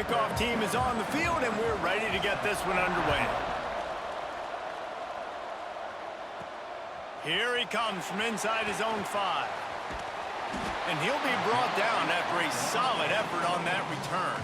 kickoff team is on the field, and we're ready to get this one underway. Here he comes from inside his own 5. And he'll be brought down after a solid effort on that return.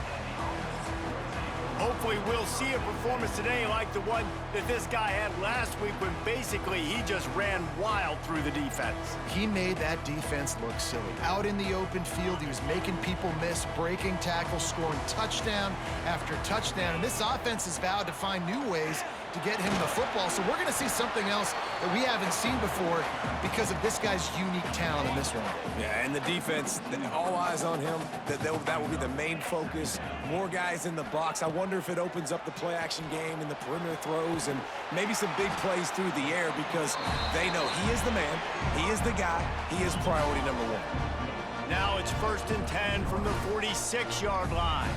Hopefully we'll see a performance today like the one that this guy had last week when basically he just ran wild through the defense. He made that defense look silly. Out in the open field, he was making people miss, breaking tackles, scoring touchdown after touchdown. And this offense has vowed to find new ways to get him the football. So we're going to see something else that we haven't seen before because of this guy's unique talent in this one. Yeah, and the defense, all eyes on him. That will be the main focus. More guys in the box. I wonder if it opens up the play-action game and the perimeter throws and maybe some big plays through the air because they know he is the man, he is the guy, he is priority number 1. Now it's 1st and 10 from the 46-yard line.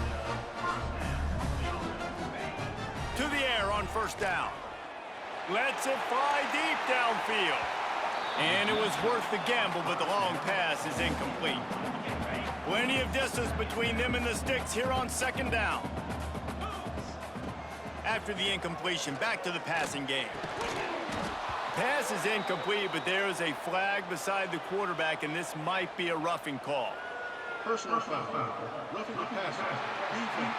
To the air on 1st down. Lets it fly deep downfield. And it was worth the gamble, but the long pass is incomplete. Plenty of distance between them and the sticks here on 2nd down. After the incompletion, back to the passing game. Pass is incomplete, but there is a flag beside the quarterback, and this might be a roughing call. Personal foul. Roughing the passer. Defense.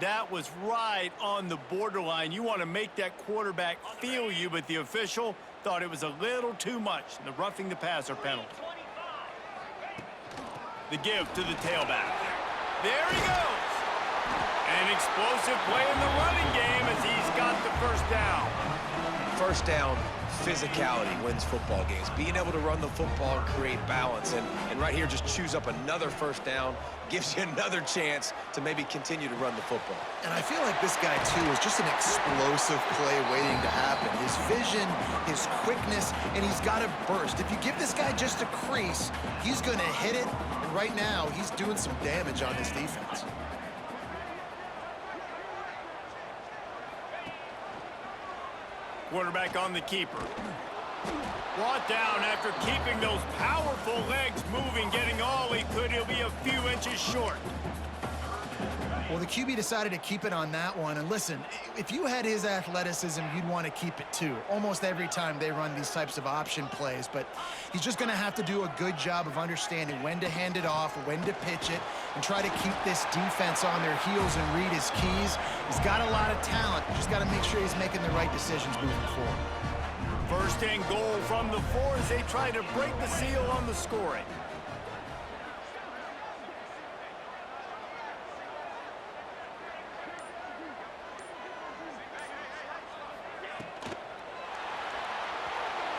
That was right on the borderline. You want to make that quarterback feel you, but the official thought it was a little too much. The roughing the passer penalty. The give to the tailback. There he goes. An explosive play in the running game as he's got the 1st down. 1st down, physicality wins football games. Being able to run the football and create balance. And right here, just choose up another 1st down. Gives you another chance to maybe continue to run the football. And I feel like this guy, too, is just an explosive play waiting to happen. His vision, his quickness, and he's got a burst. If you give this guy just a crease, he's going to hit it. And right now, he's doing some damage on this defense. Quarterback on the keeper. Brought down after keeping those powerful legs moving, getting all he could. He'll be a few inches short. Well, the QB decided to keep it on that one. And listen, if you had his athleticism, you'd want to keep it too. Almost every time they run these types of option plays. But he's just going to have to do a good job of understanding when to hand it off, when to pitch it, and try to keep this defense on their heels and read his keys. He's got a lot of talent. Just got to make sure he's making the right decisions moving forward. 1st and goal from the 4 as they try to break the seal on the scoring.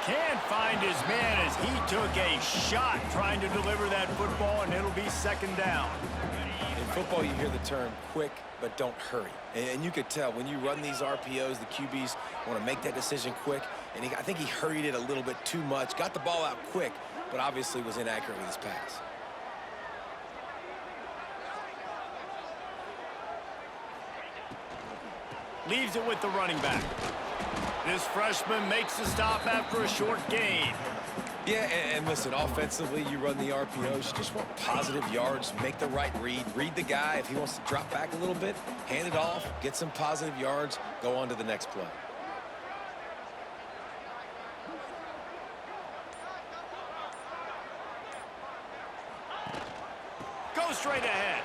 Can't find his man as he took a shot trying to deliver that football, and it'll be 2nd down. In football, you hear the term quick, but don't hurry. And you could tell when you run these RPOs, the QBs want to make that decision quick. And I think he hurried it a little bit too much. Got the ball out quick, but obviously was inaccurate with his pass. Leaves it with the running back. This freshman makes the stop after a short gain. Yeah, and listen, offensively, you run the RPOs. You just want positive yards, make the right read. Read the guy. If he wants to drop back a little bit, hand it off, get some positive yards, go on to the next play. Go straight ahead.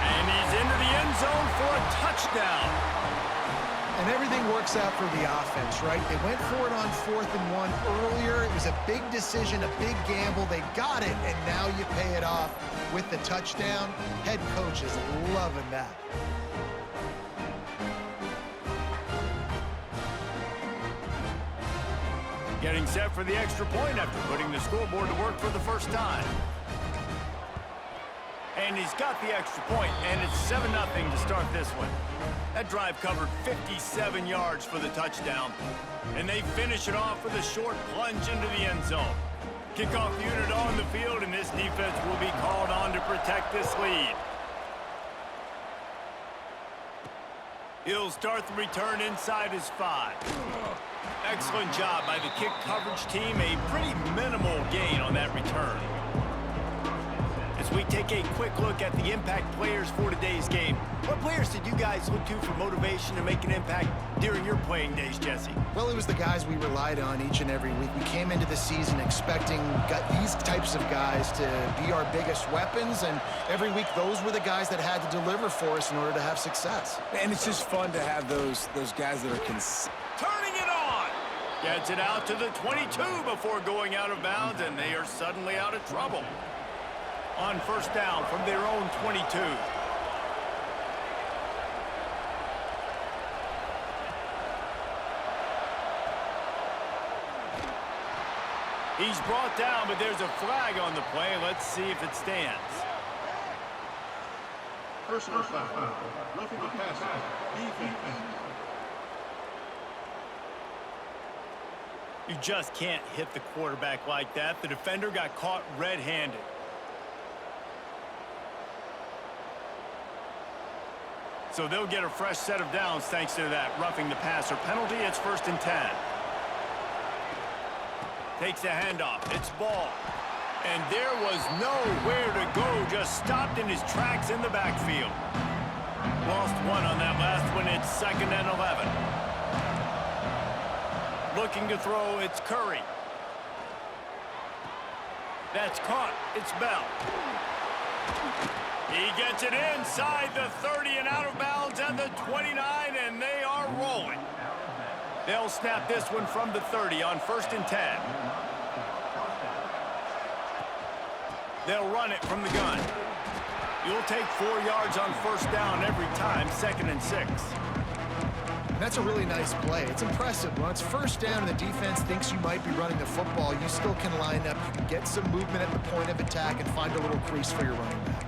And he's into the end zone for a touchdown. And everything works out for the offense, right? They went for it on 4th and 1 earlier. It was a big decision, a big gamble. They got it, and now you pay it off with the touchdown. Head coach is loving that. Getting set for the extra point after putting the scoreboard to work for the 1st time. And he's got the extra point, and it's 7-0 to start this one. That drive covered 57 yards for the touchdown. And they finish it off with a short plunge into the end zone. Kickoff unit on the field, and this defense will be called on to protect this lead. He'll start the return inside his 5. Excellent job by the kick coverage team. A pretty minimal gain on that return. As we take a quick look at the impact players for today's game, what players did you guys look to for motivation to make an impact during your playing days, Jesse? Well, it was the guys we relied on each and every week. We came into the season expecting these types of guys to be our biggest weapons, and every week those were the guys that had to deliver for us in order to have success. And it's just fun to have those guys that are Turning it on! Gets it out to the 22 before going out of bounds, and they are suddenly out of trouble. On first down from their own 22. He's brought down, but there's a flag on the play. Let's see if it stands. Personal foul. Roughing the passer. Defense. You just can't hit the quarterback like that. The defender got caught red-handed. So they'll get a fresh set of downs thanks to that roughing the passer penalty. It's 1st and 10. Takes the handoff. It's ball. And there was nowhere to go. Just stopped in his tracks in the backfield. Lost one on that last one. It's 2nd and 11. Looking to throw. It's Curry. That's caught. It's Bell. He gets it inside the 30 and out of bounds at the 29, and they are rolling. They'll snap this one from the 30 on 1st and 10. They'll run it from the gun. You'll take 4 yards on 1st down every time, 2nd and 6. That's a really nice play. It's impressive. When it's 1st down and the defense thinks you might be running the football, you still can line up, you can get some movement at the point of attack and find a little crease for your running back.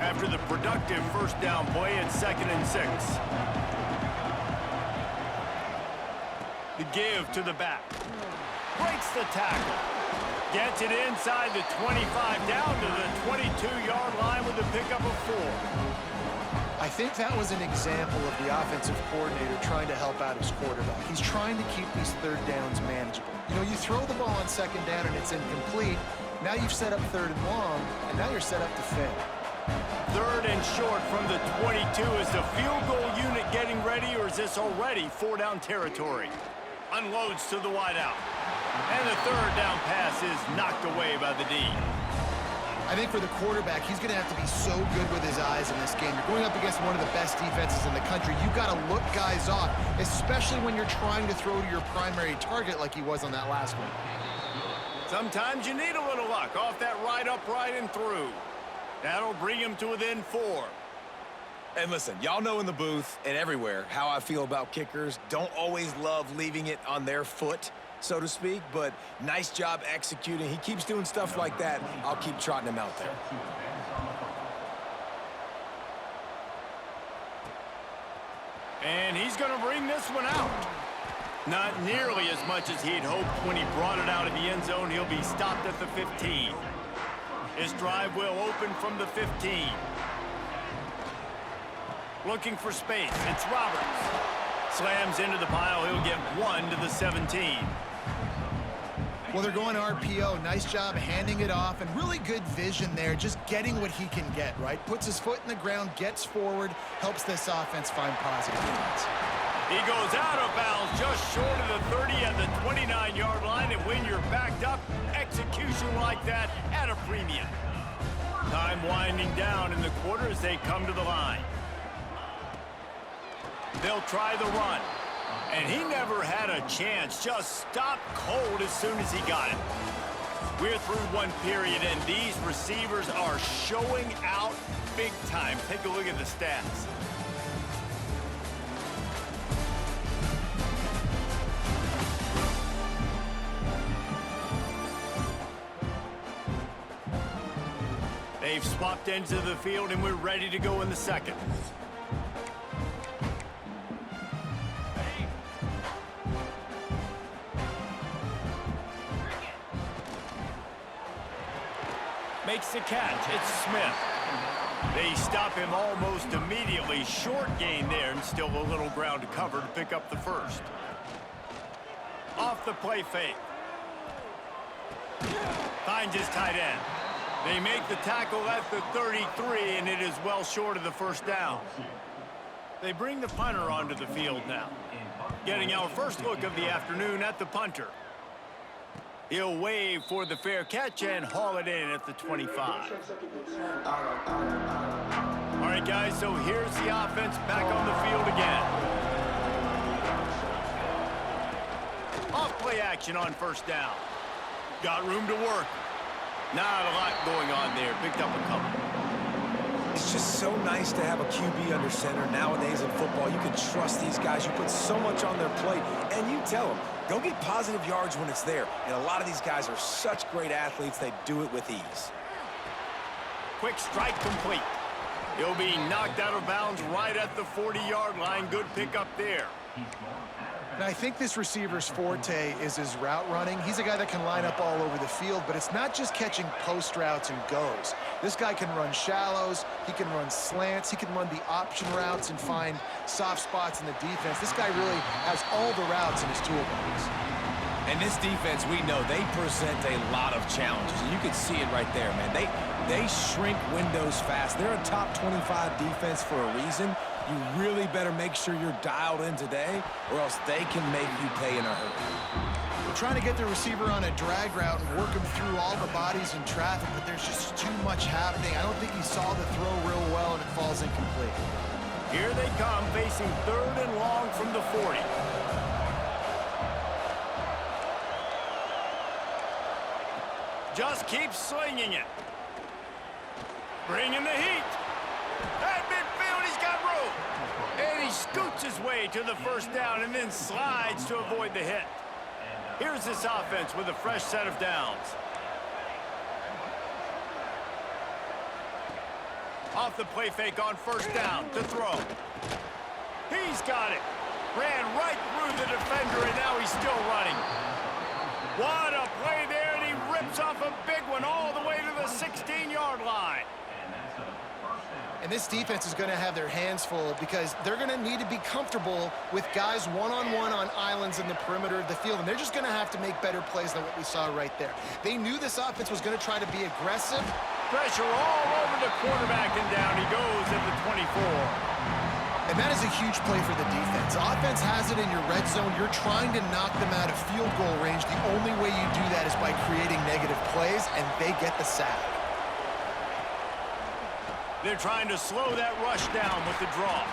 After the productive 1st down play, it's 2nd and 6. The give to the back. Breaks the tackle. Gets it inside the 25, down to the 22-yard line with a pickup of 4. I think that was an example of the offensive coordinator trying to help out his quarterback. He's trying to keep these 3rd downs manageable. You know, you throw the ball on 2nd down and it's incomplete. Now you've set up 3rd and long, and now you're set up to fail. 3rd and short from the 22. Is the field goal unit getting ready, or is this already 4-down territory? Unloads to the wideout. And the 3rd down pass is knocked away by the D. I think for the quarterback, he's going to have to be so good with his eyes in this game. You're going up against one of the best defenses in the country. You've got to look guys off, especially when you're trying to throw to your primary target like he was on that last one. Sometimes you need a little luck off that right upright and through. That'll bring him to within 4. And listen, y'all know in the booth and everywhere how I feel about kickers. Don't always love leaving it on their foot, so to speak, but nice job executing. He keeps doing stuff like that. I'll keep trotting him out there. And he's going to bring this one out. Not nearly as much as he'd hoped when he brought it out of the end zone. He'll be stopped at the 15. His drive will open from the 15. Looking for space. It's Roberts. Slams into the pile. He'll get 1 to the 17. Well, they're going RPO. Nice job handing it off, and really good vision there, just getting what he can get, right? Puts his foot in the ground, gets forward, helps this offense find positive points. He goes out of bounds just short of the 30 at the 29-yard line, and when you're backed up, execution like that at a premium. Time winding down in the quarter as they come to the line. They'll try the run. And he never had a chance, just stopped cold as soon as he got it. We're through one period, and these receivers are showing out big time. Take a look at the stats. They've swapped ends of the field, and we're ready to go in the second. Makes the catch. It's Smith. They stop him almost immediately. Short gain there, and still a little ground to cover to pick up the first. Off the play fake. Finds his tight end. They make the tackle at the 33, and it is well short of the first down. They bring the punter onto the field now. Getting our first look of the afternoon at the punter. He'll wave for the fair catch and haul it in at the 25. All right, guys, so here's the offense back on the field again. Off play action on first down. Got room to work. Not a lot going on there. Picked up a couple. It's just so nice to have a QB under center. Nowadays in football, you can trust these guys. You put so much on their plate, and you tell them, go get positive yards when it's there. And a lot of these guys are such great athletes, they do it with ease. Quick strike complete. He'll be knocked out of bounds right at the 40-yard line. Good pickup there. And I think this receiver's forte is his route running. He's a guy that can line up all over the field, but it's not just catching post routes and goes. This guy can run shallows, he can run slants, he can run the option routes and find soft spots in the defense. This guy really has all the routes in his toolbox. And this defense, we know, they present a lot of challenges. And you can see it right there, man. They shrink windows fast. They're a top 25 defense for a reason. You really better make sure you're dialed in today, or else they can make you pay in a hurry. We're trying to get the receiver on a drag route and work him through all the bodies in traffic, but there's just too much happening. I don't think he saw the throw real well, and it falls incomplete. Here they come, facing 3rd and long from the 40. Just keep slinging it. Bringing the heat. At midfield, he's got room. And he scoots his way to the first down and then slides to avoid the hit. Here's this offense with a fresh set of downs. Off the play fake on first down to throw. He's got it. Ran right through the defender, and now he's still running. What a play there, and he rips off a big one all the way to the 16-yard line. And this defense is going to have their hands full because they're going to need to be comfortable with guys one-on-one on islands in the perimeter of the field, and they're just going to have to make better plays than what we saw right there. They knew this offense was going to try to be aggressive. Pressure all over the quarterback, and down he goes at the 24. And that is a huge play for the defense. Offense has it in your red zone. You're trying to knock them out of field goal range. The only way you do that is by creating negative plays, and they get the sack. They're trying to slow that rush down with the draw.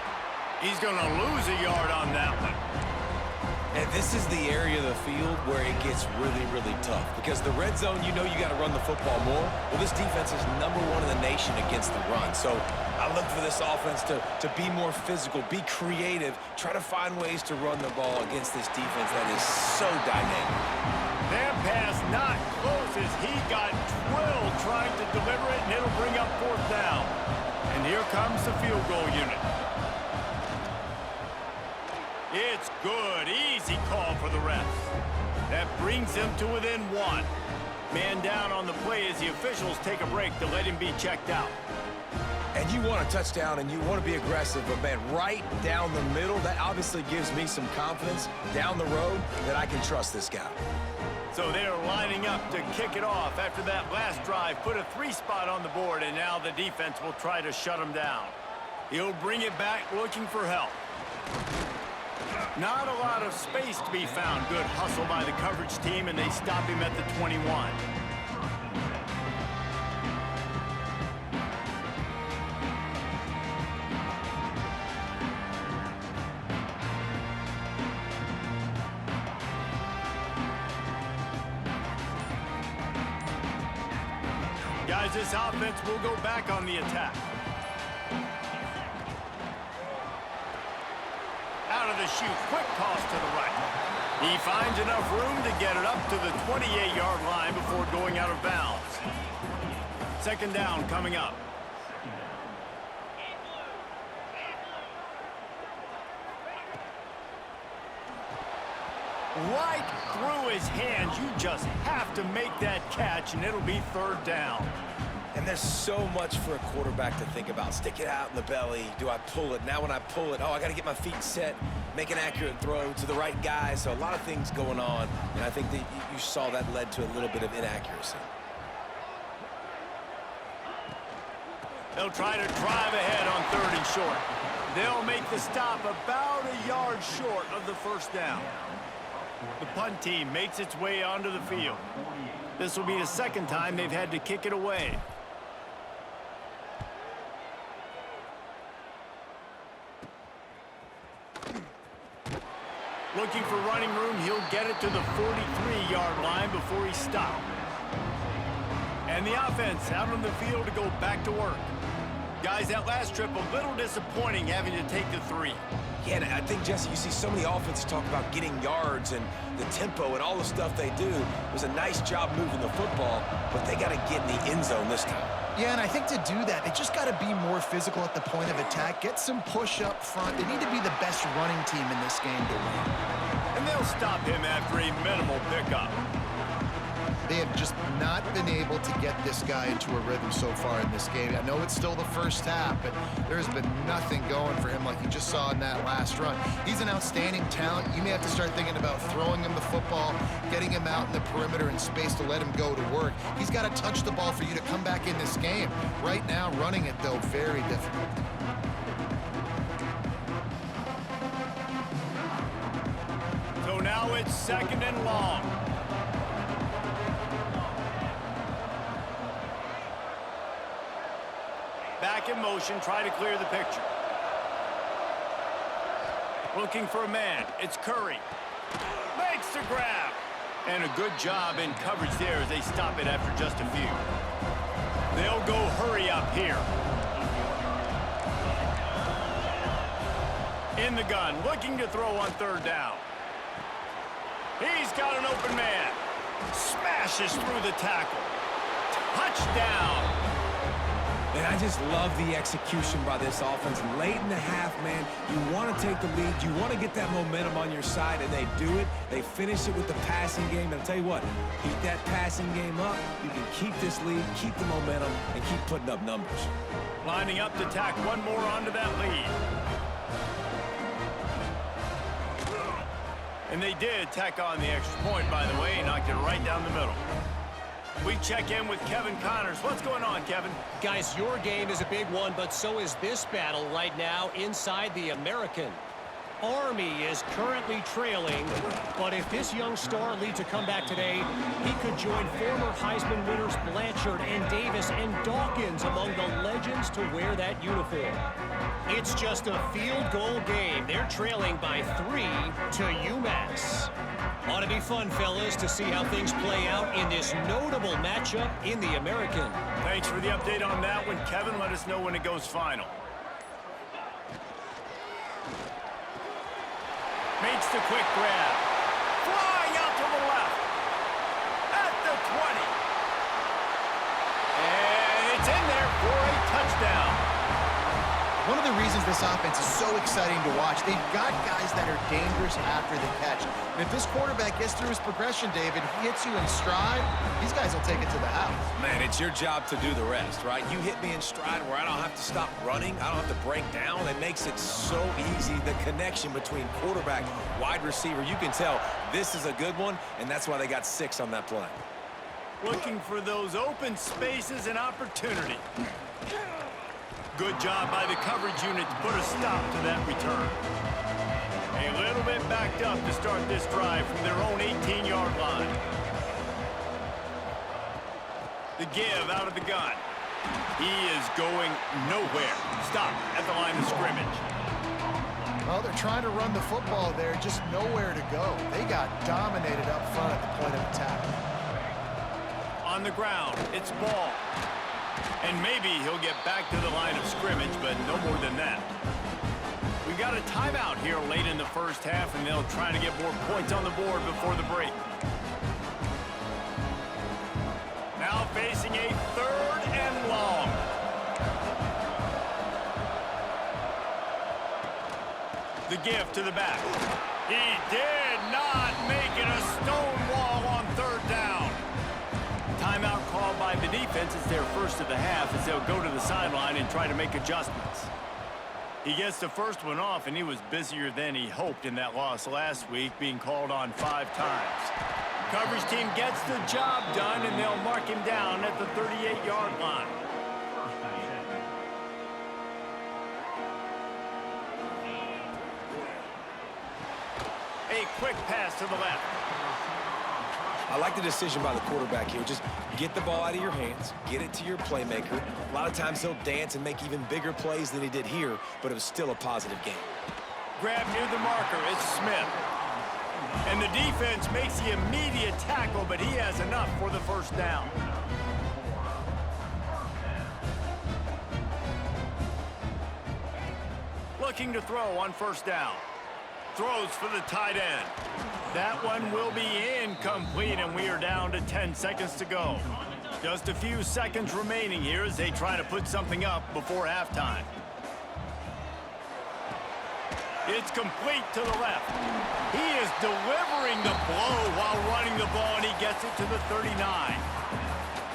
He's going to lose a yard on that one. And this is the area of the field where it gets really, really tough. Because the red zone, you know you got to run the football more. Well, this defense is #1 in the nation against the run. So I look for this offense to be more physical, be creative, try to find ways to run the ball against this defense that is so dynamic. That pass not close as he got drilled trying to deliver it, and it'll bring up 4th down. And here comes the field goal unit. It's good. Easy call for the refs. That brings them to within 1. Man down on the play as the officials take a break to let him be checked out. And you want a touchdown and you want to be aggressive, but man, right down the middle, that obviously gives me some confidence down the road that I can trust this guy. So they're lining up to kick it off after that last drive. Put a 3 spot on the board, and now the defense will try to shut him down. He'll bring it back looking for help. Not a lot of space to be found. Good hustle by the coverage team, and they stop him at the 21. Guys, this offense will go back on the attack. Out of the chute, quick toss to the right. He finds enough room to get it up to the 28-yard line before going out of bounds. 2nd down coming up. Right through his hands. You just have to make that catch, and it'll be 3rd down. And there's so much for a quarterback to think about. Stick it out in the belly. Do I pull it? Now when I pull it, oh, I got to get my feet set, make an accurate throw to the right guy. So a lot of things going on, and I think that you saw that led to a little bit of inaccuracy. They'll try to drive ahead on 3rd and short. They'll make the stop about a yard short of the first down. The punt team makes its way onto the field. This will be the second time they've had to kick it away. Looking for running room, he'll get it to the 43-yard line before he stopped. And the offense out on the field to go back to work. Guys, that last trip a little disappointing having to take the 3. Yeah, and I think, Jesse, you see so many offenses talk about getting yards and the tempo and all the stuff they do. It was a nice job moving the football, but they got to get in the end zone this time. Yeah, and I think to do that, they just got to be more physical at the point of attack, get some push up front. They need to be the best running team in this game to win. And they'll stop him after a minimal pickup. They have just not been able to get this guy into a rhythm so far in this game. I know it's still the first half, but there's been nothing going for him like you just saw in that last run. He's an outstanding talent. You may have to start thinking about throwing him the football, getting him out in the perimeter in space to let him go to work. He's got to touch the ball for you to come back in this game. Right now, running it, though, very difficult. So now it's 2nd and long. Back in motion, try to clear the picture. Looking for a man. It's Curry. Makes the grab. And a good job in coverage there as they stop it after just a few. They'll go hurry up here. In the gun, looking to throw on 3rd down. He's got an open man. Smashes through the tackle. Touchdown. And I just love the execution by this offense. Late in the half, man, you want to take the lead. You want to get that momentum on your side, and they do it. They finish it with the passing game. And I'll tell you what, keep that passing game up. You can keep this lead, keep the momentum, and keep putting up numbers. Lining up to tack one more onto that lead. And they did tack on the extra point, by the way, knocked it right down the middle. We check in with Kevin Connors. What's going on, Kevin? Guys, your game is a big one, but so is this battle right now inside the American. Army is currently trailing, but if this young star leads a comeback today, he could join former Heisman winners Blanchard and Davis and Dawkins among the legends to wear that uniform. It's just a field goal game. They're trailing by 3 to UMass. Ought to be fun, fellas, to see how things play out in this notable matchup in the American. Thanks for the update on that one, Kevin. Let us know when it goes final. Makes the quick grab. Flying out to the left. At the 20. And it's in there for a touchdown. One of the reasons this offense is so exciting to watch, they've got guys that are dangerous after the catch. And if this quarterback gets through his progression, David, he hits you in stride, these guys will take it to the house. Man, it's your job to do the rest, right? You hit me in stride where I don't have to stop running. I don't have to break down. It makes it so easy, the connection between quarterback, wide receiver. You can tell this is a good one, and that's why they got 6 on that play. Looking for those open spaces and opportunity. Good job by the coverage unit to put a stop to that return. A little bit backed up to start this drive from their own 18-yard line. The give out of the gun. He is going nowhere. Stop at the line of scrimmage. Well, they're trying to run the football there, just nowhere to go. They got dominated up front at the point of attack. On the ground, it's Ball. And maybe he'll get back to the line of scrimmage, but no more than that. We've got a timeout here late in the first half, and they'll try to get more points on the board before the break. Now facing a 3rd and long. The give to the back. He did not make it a stone wall on 3rd down. Timeout called by the defense. defense, it's their first of the half as they'll go to the sideline and try to make adjustments. He gets the first one off, and he was busier than he hoped in that loss last week, being called on 5 times. Coverage team gets the job done, and they'll mark him down at the 38-yard line. A quick pass to the left. I like the decision by the quarterback here. Just get the ball out of your hands, get it to your playmaker. A lot of times he'll dance and make even bigger plays than he did here, but it was still a positive game. Grab near the marker, it's Smith. And the defense makes the immediate tackle, but he has enough for the first down. Looking to throw on first down. Throws for the tight end. That one will be incomplete, and we are down to 10 seconds to go. Just a few seconds remaining here as they try to put something up before halftime. It's complete to the left. He is delivering the blow while running the ball, and he gets it to the 39.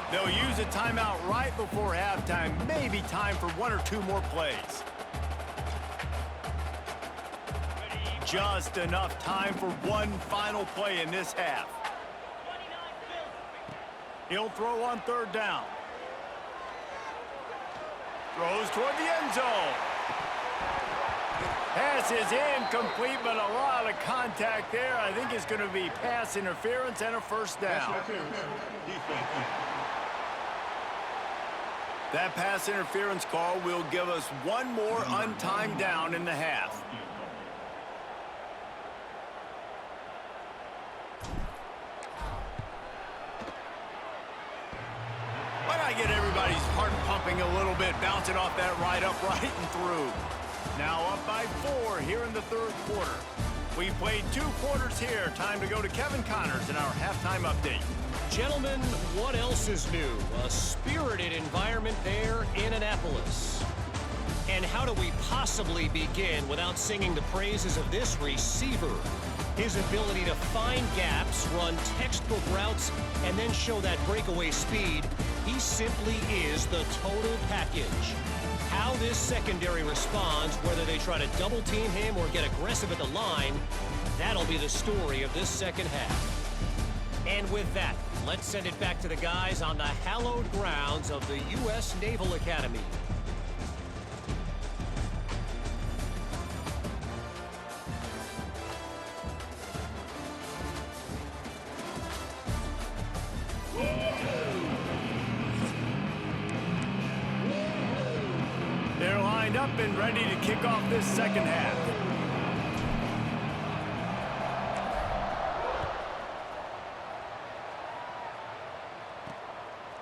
They'll use a timeout right before halftime. Maybe time for 1 or 2 more plays. Just enough time for one final play in this half. He'll throw on third down. Throws toward the end zone. Pass is incomplete, but a lot of contact there. I think it's going to be pass interference and a first down. That pass interference call will give us one more untimed down in the half. Why not get everybody's heart pumping a little bit, bouncing off that right upright and through. Now up by 4 here in the third quarter. We've played 2 quarters here. Time to go to Kevin Connors in our halftime update. Gentlemen, what else is new? A spirited environment there in Annapolis. And how do we possibly begin without singing the praises of this receiver? His ability to find gaps, run textbook routes, and then show that breakaway speed. He simply is the total package. How this secondary responds, whether they try to double team him or get aggressive at the line, that'll be the story of this second half. And with that, let's send it back to the guys on the hallowed grounds of the U.S. Naval Academy. They're lined up and ready to kick off this second half.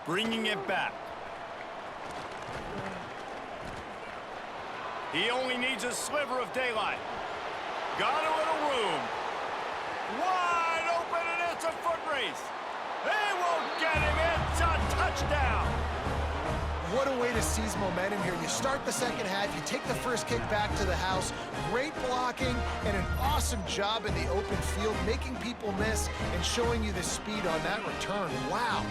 Bringing it back. He only needs a sliver of daylight. Got a little room. Wide open, and it's a foot race. They won't get him. It's a touchdown. What a way to seize momentum here. You start the second half, you take the first kick back to the house, great blocking, and an awesome job in the open field, making people miss and showing you the speed on that return. Wow.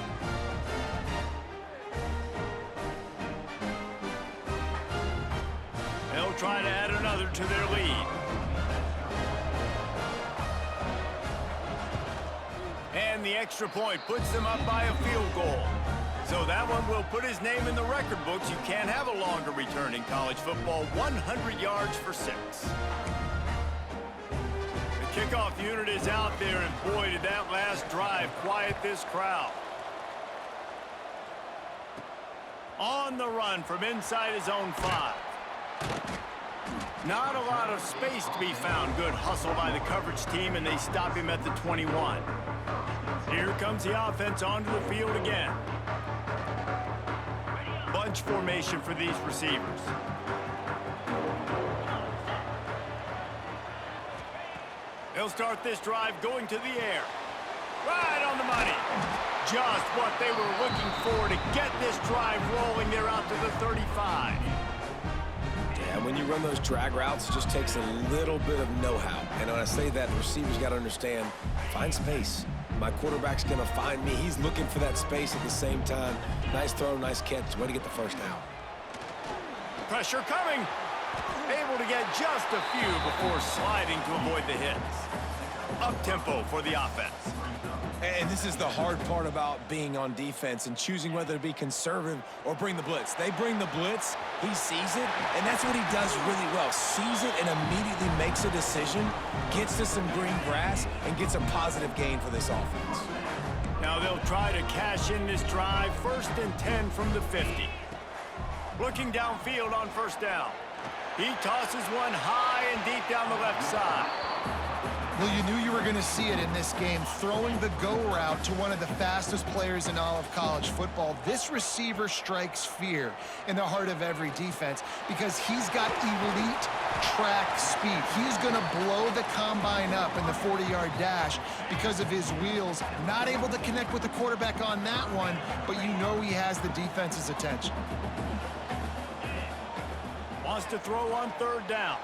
They'll try to add another to their lead. And the extra point puts them up by a field goal. So that one will put his name in the record books. You can't have a longer return in college football. 100 yards for 6. The kickoff unit is out there, and boy, did that last drive quiet this crowd. On the run from inside his own 5. Not a lot of space to be found. Good hustle by the coverage team, and they stop him at the 21. Here comes the offense onto the field again. Bunch formation for these receivers. They'll start this drive going to the air. Right on the money. Just what they were looking for to get this drive rolling. They're out to the 35. Yeah, when you run those drag routes, it just takes a little bit of know-how. And when I say that, the receivers got to understand, find space. My quarterback's going to find me. He's looking for that space at the same time. Nice throw, nice catch. Way to get the first down. Pressure coming. Able to get just a few before sliding to avoid the hits. Up-tempo for the offense. And this is the hard part about being on defense and choosing whether to be conservative or bring the blitz. They bring the blitz, he sees it, and that's what he does really well. Sees it and immediately makes a decision, gets to some green grass, and gets a positive gain for this offense. Now they'll try to cash in this drive. 1st and 10 from the 50. Looking downfield on 1st down. He tosses one high and deep down the left side. Well, you knew you were going to see it in this game, throwing the go route to one of the fastest players in all of college football. This receiver strikes fear in the heart of every defense because he's got elite track speed. He's going to blow the combine up in the 40-yard dash because of his wheels. Not able to connect with the quarterback on that one, but you know he has the defense's attention. Wants to throw on 3rd down.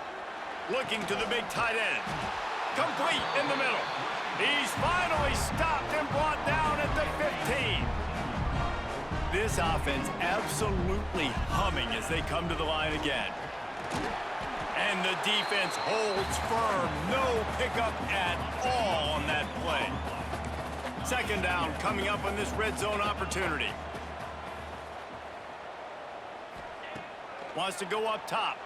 Looking to the big tight end. Complete in the middle. He's finally stopped and brought down at the 15. This offense absolutely humming as they come to the line again. And the defense holds firm. No pickup at all on that play. 2nd down coming up on this red zone opportunity. Wants to go up top.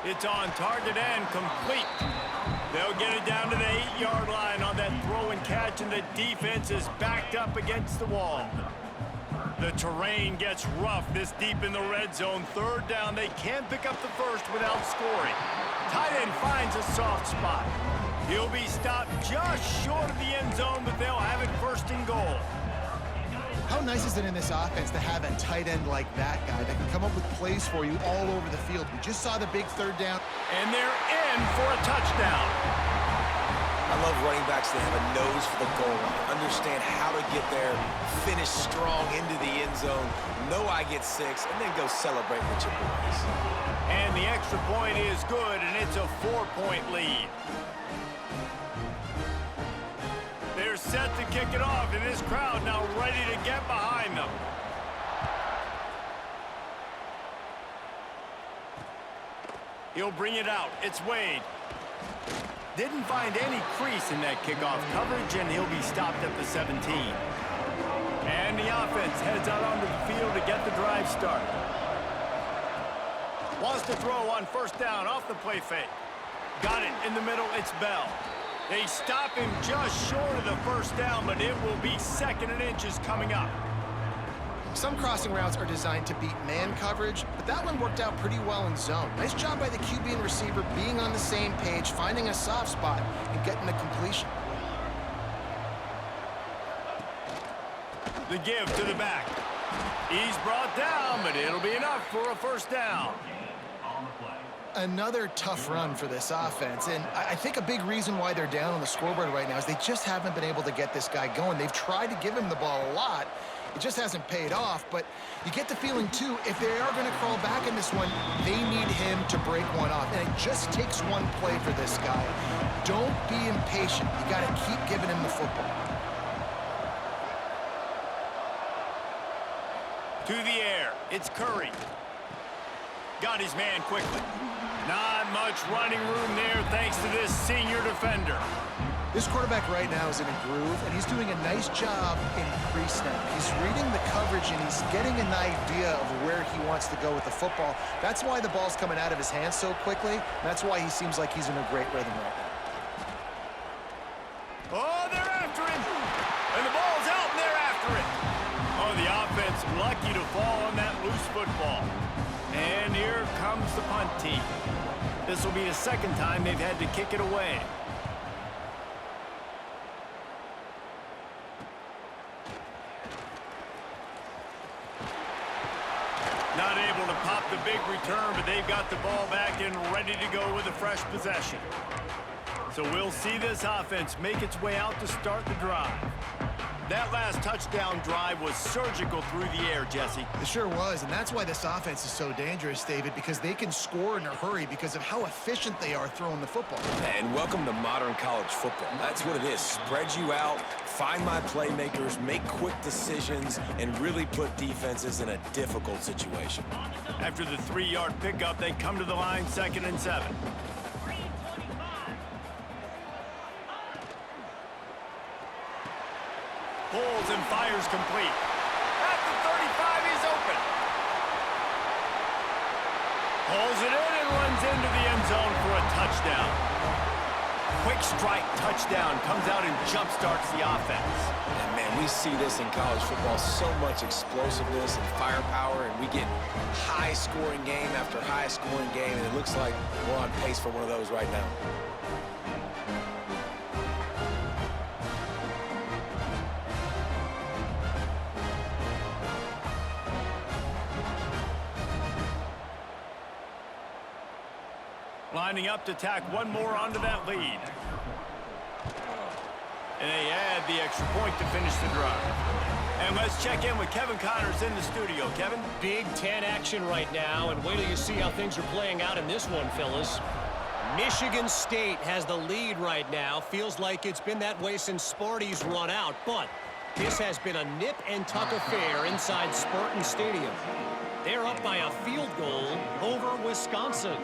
It's on target and complete. They'll get it down to the 8-yard line on that throw and catch, and the defense is backed up against the wall. The terrain gets rough this deep in the red zone. 3rd down, they can't pick up the first without scoring. Tight end finds a soft spot. He'll be stopped just short of the end zone, but they'll have it 1st and goal. How nice is it in this offense to have a tight end like that guy that can come up with plays for you all over the field? We just saw the big 3rd down. And they're in for a touchdown. I love running backs that have a nose for the goal line, understand how to get there, finish strong into the end zone, know I get 6, and then go celebrate with your boys. And the extra point is good, and it's a 4-point lead. They're set to kick it off, and this crowd now ready to get behind them. He'll bring it out. It's Wade. Didn't find any crease in that kickoff coverage, and he'll be stopped at the 17. And the offense heads out onto the field to get the drive started. Wants to throw on 1st down off the play fake. Got it in the middle. It's Bell. They stop him just short of the 1st down, but it will be 2nd and inches coming up. Some crossing routes are designed to beat man coverage, but that one worked out pretty well in zone. Nice job by the QB and receiver being on the same page, finding a soft spot, and getting the completion. The give to the back. He's brought down, but it'll be enough for a 1st down. Another tough run for this offense, and I think a big reason why they're down on the scoreboard right now is they just haven't been able to get this guy going. They've tried to give him the ball a lot. It just hasn't paid off, but you get the feeling, too, if they are going to crawl back in this one, they need him to break one off, and it just takes one play for this guy. Don't be impatient. You got to keep giving him the football. To the air, it's Curry. Got his man quickly. Not much running room there thanks to this senior defender. This quarterback right now is in a groove, and he's doing a nice job in pre-snap. He's reading the coverage, and he's getting an idea of where he wants to go with the football. That's why the ball's coming out of his hands so quickly. That's why he seems like he's in a great rhythm right now. Oh, they're after him. And the ball's out, and they're after it. Oh, the offense lucky to fall on that loose football. And here comes the punt team. This will be the 2nd time they've had to kick it away. Not able to pop the big return, but they've got the ball back and ready to go with a fresh possession. So we'll see this offense make its way out to start the drive. That last touchdown drive was surgical through the air, Jesse. It sure was, and that's why this offense is so dangerous, David, because they can score in a hurry because of how efficient they are throwing the football. And welcome to modern college football. That's what it is. Spread you out, find my playmakers, make quick decisions, and really put defenses in a difficult situation. After the 3-yard pickup, they come to the line 2nd and 7. Pulls and fires complete. At the 35, he's open. Pulls it in and runs into the end zone for a touchdown. Quick strike touchdown comes out and jump-starts the offense. And man, we see this in college football, so much explosiveness and firepower, and we get high-scoring game after high-scoring game, and it looks like we're on pace for one of those right now. Lining up to tack one more onto that lead. And they add the extra point to finish the drive. And let's check in with Kevin Connors in the studio. Kevin? Big Ten action right now, and wait till you see how things are playing out in this one, fellas. Michigan State has the lead right now. Feels like it's been that way since Sparty's run out, but this has been a nip-and-tuck affair inside Spartan Stadium. They're up by a field goal over Wisconsin.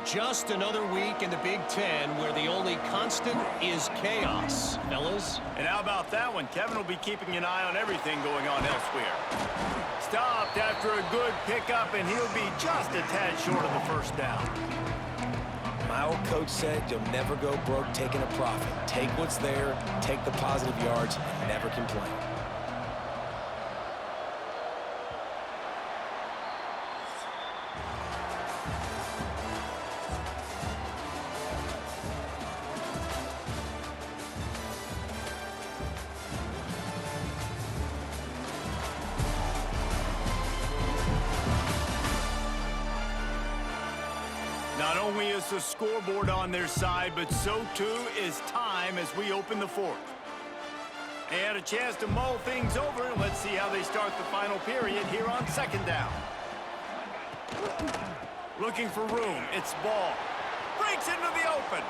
Just another week in the Big Ten where the only constant is chaos, fellas. And how about that one? Kevin will be keeping an eye on everything going on elsewhere. Stopped after a good pickup, and he'll be just a tad short of the first down. My old coach said you'll never go broke taking a profit. Take what's there, take the positive yards, and never complain. Not only is the scoreboard on their side, but so too is time as we open the fourth. They had a chance to mull things over. Let's see how they start the final period here on 2nd down. Looking for room. It's Ball. Breaks into the open.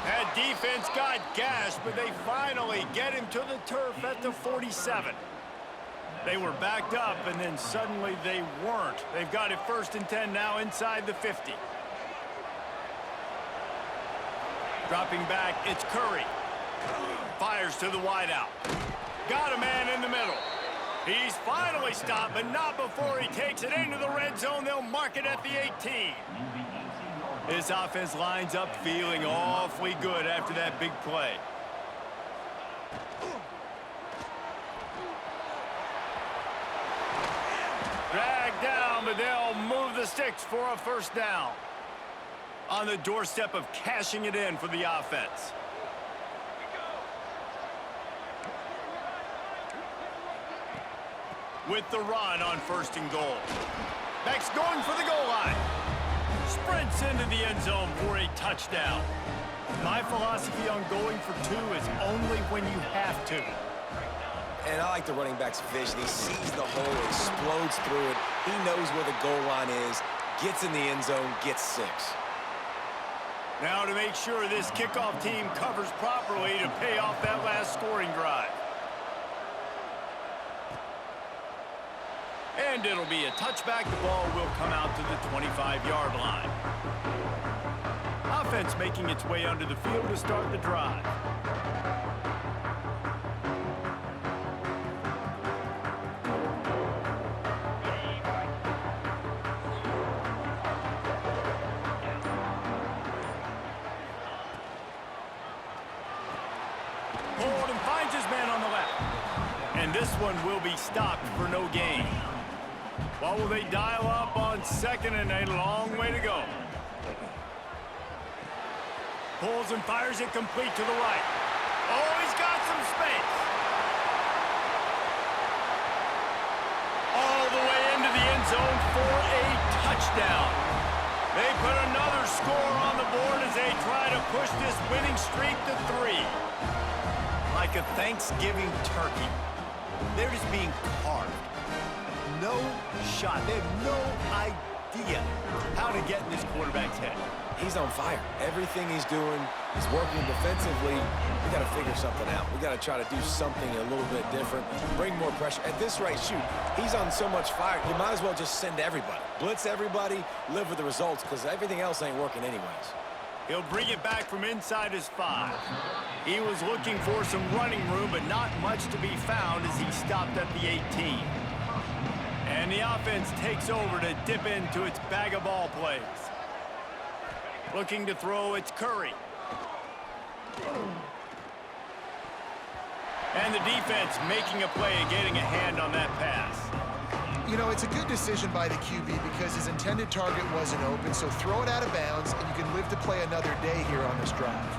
That defense got gashed, but they finally get him to the turf at the 47. They were backed up, and then suddenly they weren't. They've got it 1st and 10 now inside the 50. Dropping back, it's Curry. Fires to the wideout. Got a man in the middle. He's finally stopped, but not before he takes it into the red zone. They'll mark it at the 18. This offense lines up feeling awfully good after that big play. Dragged down, but they'll move the sticks for a 1st down. On the doorstep of cashing it in for the offense. With the run on 1st and goal. Beck's going for the goal line. Sprints into the end zone for a touchdown. My philosophy on going for 2 is only when you have to. And I like the running back's vision. He sees the hole, explodes through it. He knows where the goal line is, gets in the end zone, gets 6. Now to make sure this kickoff team covers properly to pay off that last scoring drive. And it'll be a touchback. The ball will come out to the 25-yard line. Offense making its way onto the field to start the drive. Hold and finds his man on the left. And this one will be stopped for no gain. What will they dial up on 2nd and 8? A long way to go. Pulls and fires it complete to the right. Oh, he's got some space. All the way into the end zone for a touchdown. They put another score on the board as they try to push this winning streak to 3. like a Thanksgiving turkey. They're just being carved. No shot. They have no idea how to get in this quarterback's head. He's on fire. Everything he's doing is working defensively. We got to figure something out. We got to try to do something a little bit different, bring more pressure. At this rate, shoot, he's on so much fire, you might as well just send everybody. Blitz everybody, live with the results, because everything else ain't working anyways. He'll bring it back from inside his 5. He was looking for some running room, but not much to be found as he stopped at the 18. And the offense takes over to dip into its bag of ball plays. Looking to throw, it's Curry. And the defense making a play and getting a hand on that pass. You know, it's a good decision by the QB because his intended target wasn't open, so throw it out of bounds, and you can live to play another day here on this drive.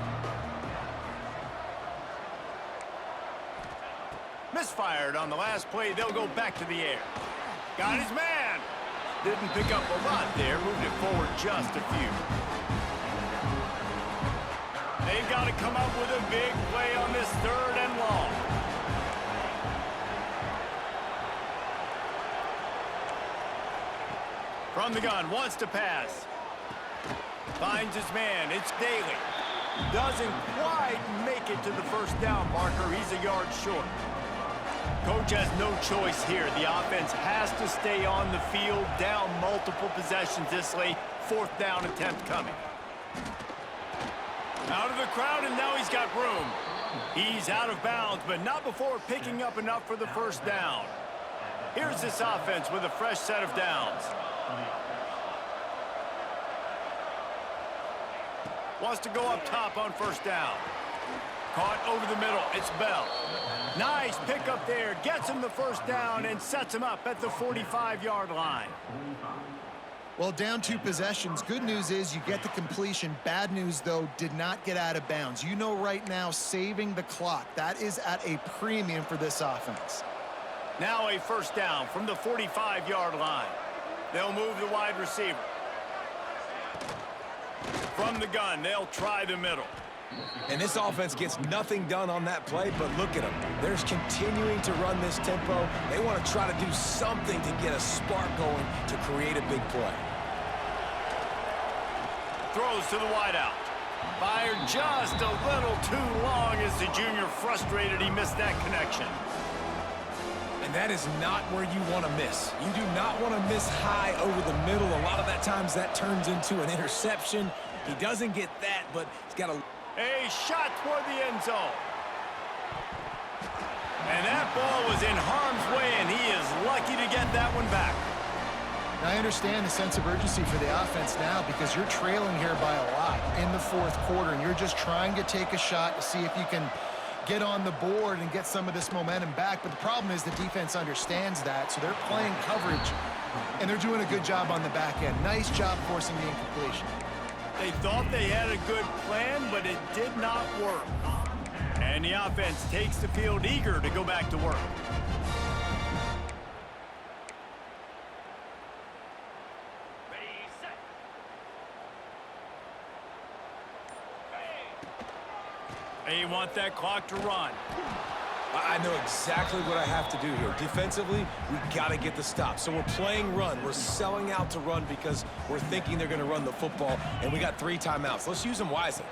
Misfired on the last play. They'll go back to the air. Got his man. Didn't pick up a lot there. Moved it forward just a few. They've got to come up with a big play on this 3rd and long. From the gun, wants to pass. Finds his man. It's Daly. Doesn't quite make it to the first down marker. He's a yard short. Coach has no choice here. The offense has to stay on the field, down multiple possessions this late. 4th down attempt coming. Out of the crowd, and now he's got room. He's out of bounds, but not before picking up enough for the first down. Here's this offense with a fresh set of downs. Wants to go up top on first down. Caught over the middle. It's Bell. Nice pickup there. Gets him the first down and sets him up at the 45-yard line. Well, down 2 possessions. Good news is you get the completion. Bad news, though, did not get out of bounds. You know right now, saving the clock. That is at a premium for this offense. Now a first down from the 45-yard line. They'll move the wide receiver. From the gun, they'll try the middle. And this offense gets nothing done on that play, but look at them. They're continuing to run this tempo. They want to try to do something to get a spark going to create a big play. Throws to the wideout. Fired just a little too long as the junior frustrated he missed that connection. And that is not where you want to miss. You do not want to miss high over the middle. A lot of that times that turns into an interception. He doesn't get that, but he's got a... A shot toward the end zone. And that ball was in harm's way, and he is lucky to get that one back. I understand the sense of urgency for the offense now because you're trailing here by a lot in the 4th quarter, and you're just trying to take a shot to see if you can get on the board and get some of this momentum back. But the problem is the defense understands that, so they're playing coverage, and they're doing a good job on the back end. Nice job forcing the incompletion. They thought they had a good plan, but it did not work. And the offense takes the field eager to go back to work. They want that clock to run. I know exactly what I have to do here. Defensively, we got to get the stop. So we're playing run. We're selling out to run because we're thinking they're going to run the football, and we got 3 timeouts. Let's use them wisely.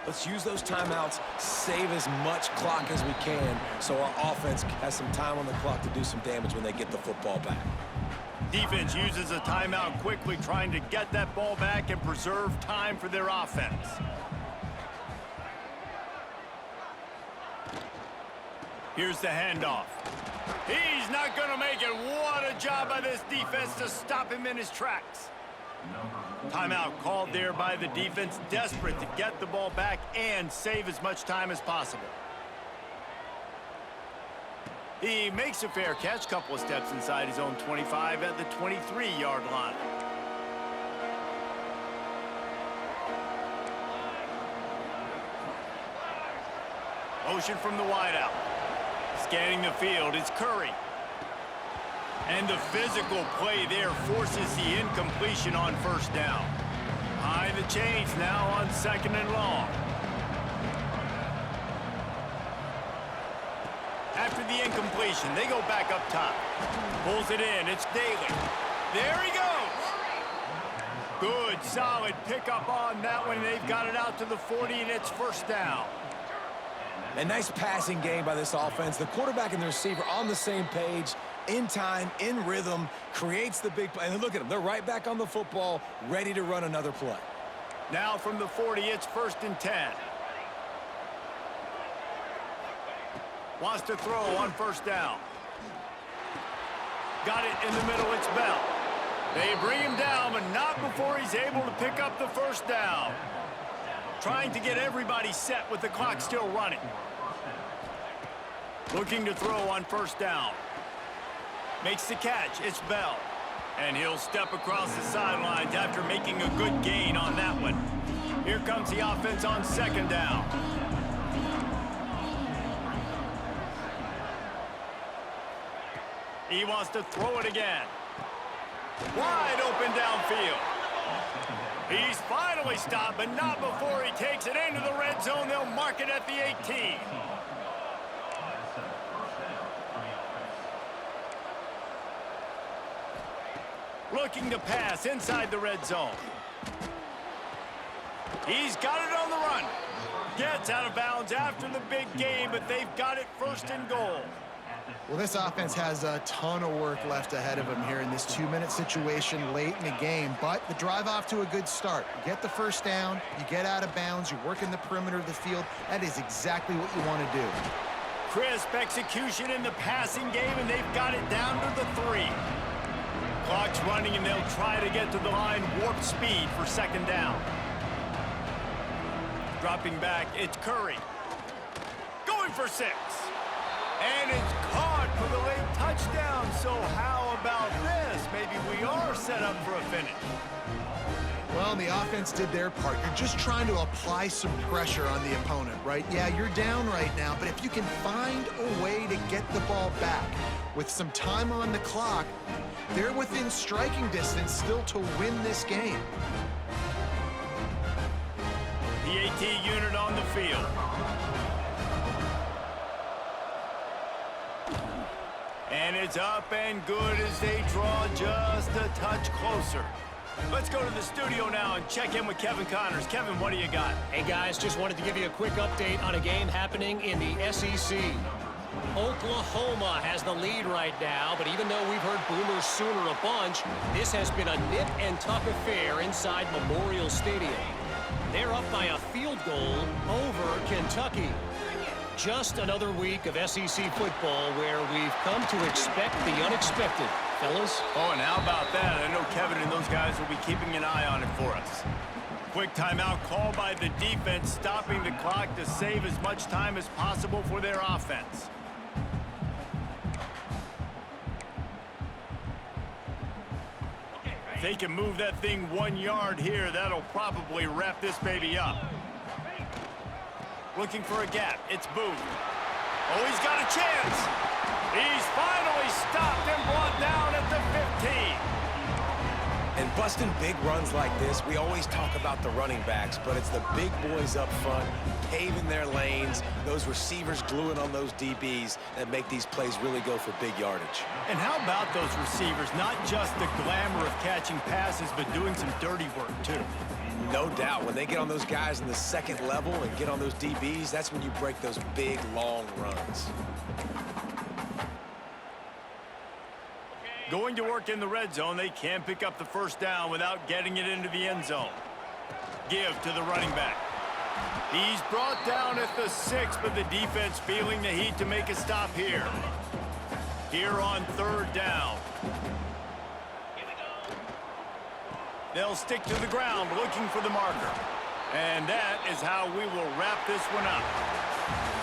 Let's use those timeouts, save as much clock as we can so our offense has some time on the clock to do some damage when they get the football back. Defense uses a timeout quickly, trying to get that ball back and preserve time for their offense. Here's the handoff. He's not going to make it. What a job by this defense to stop him in his tracks. Timeout called there by the defense, desperate to get the ball back and save as much time as possible. He makes a fair catch, couple of steps inside his own 25 at the 23-yard line. Motion from the wideout. Scanning the field, it's Curry. And the physical play there forces the incompletion on first down. High the chains now on 2nd and long. After the incompletion, they go back up top. Pulls it in. It's Daly. There he goes. Good, solid pickup on that one. They've got it out to the 40, and it's first down. A nice passing game by this offense. The quarterback and the receiver on the same page, in time, in rhythm, creates the big play. And look at them. They're right back on the football, ready to run another play. Now from the 40, it's 1st and 10. Wants to throw on 1st down. Got it in the middle. It's Bell. They bring him down, but not before he's able to pick up the 1st down. Trying to get everybody set with the clock still running. Looking to throw on 1st down. Makes the catch. It's Bell. And he'll step across the sidelines after making a good gain on that one. Here comes the offense on 2nd down. He wants to throw it again. Wide open downfield. He's finally stopped, but not before he takes it into the red zone. They'll mark it at the 18. Looking to pass inside the red zone. He's got it on the run. Gets out of bounds after the big game, but they've got it 1st and goal. Well, this offense has a ton of work left ahead of them here in this 2-minute situation late in the game, but the drive off to a good start. You get the 1st down, you get out of bounds, you work in the perimeter of the field. That is exactly what you want to do. Crisp execution in the passing game, and they've got it down to the 3. Clock's running, and they'll try to get to the line warp speed for 2nd down. Dropping back, it's Curry. Going for 6. And it's caught for the late touchdown. So how about this? Maybe we are set up for a finish. Well, the offense did their part. You're just trying to apply some pressure on the opponent, right? Yeah, you're down right now, but if you can find a way to get the ball back with some time on the clock, they're within striking distance still to win this game. The AT unit on the field. And it's up and good as they draw just a touch closer. Let's go to the studio now and check in with Kevin Connors. Kevin, what do you got? Hey, guys, just wanted to give you a quick update on a game happening in the SEC. Oklahoma has the lead right now, but even though we've heard Boomer Sooner a bunch, this has been a nip-and-tuck affair inside Memorial Stadium. They're up by a field goal over Kentucky. Just another week of SEC football where we've come to expect the unexpected, fellas. Oh, and how about that? I know Kevin and those guys will be keeping an eye on it for us. Quick timeout call by the defense, stopping the clock to save as much time as possible for their offense. If they can move that thing 1 yard here, that'll probably wrap this baby up. Looking for a gap. It's Booth. Oh, he's got a chance. He's finally stopped and brought down at the 15. And busting big runs like this, we always talk about the running backs, but it's the big boys up front, paving their lanes, those receivers gluing on those DBs that make these plays really go for big yardage. And how about those receivers? Not just the glamour of catching passes, but doing some dirty work, too. No doubt. When they get on those guys in the second level and get on those DBs, that's when you break those big, long runs. Going to work in the red zone, they can't pick up the 1st down without getting it into the end zone. Give to the running back. He's brought down at the 6, but the defense feeling the heat to make a stop here. Here on 3rd down. They'll stick to the ground looking for the marker. And that is how we will wrap this one up.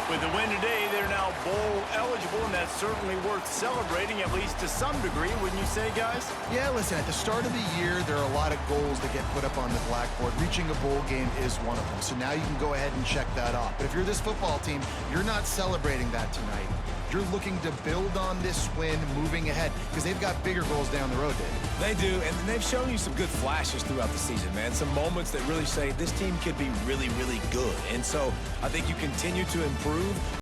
With the win today, they're now bowl eligible, and that's certainly worth celebrating, at least to some degree, wouldn't you say, guys? Yeah, listen, at the start of the year, there are a lot of goals that get put up on the blackboard. Reaching a bowl game is one of them. So now you can go ahead and check that off. But if you're this football team, you're not celebrating that tonight. You're looking to build on this win moving ahead because they've got bigger goals down the road, Dave. They do, and they've shown you some good flashes throughout the season, man. Some moments that really say this team could be really, really good. And so I think you continue to improve.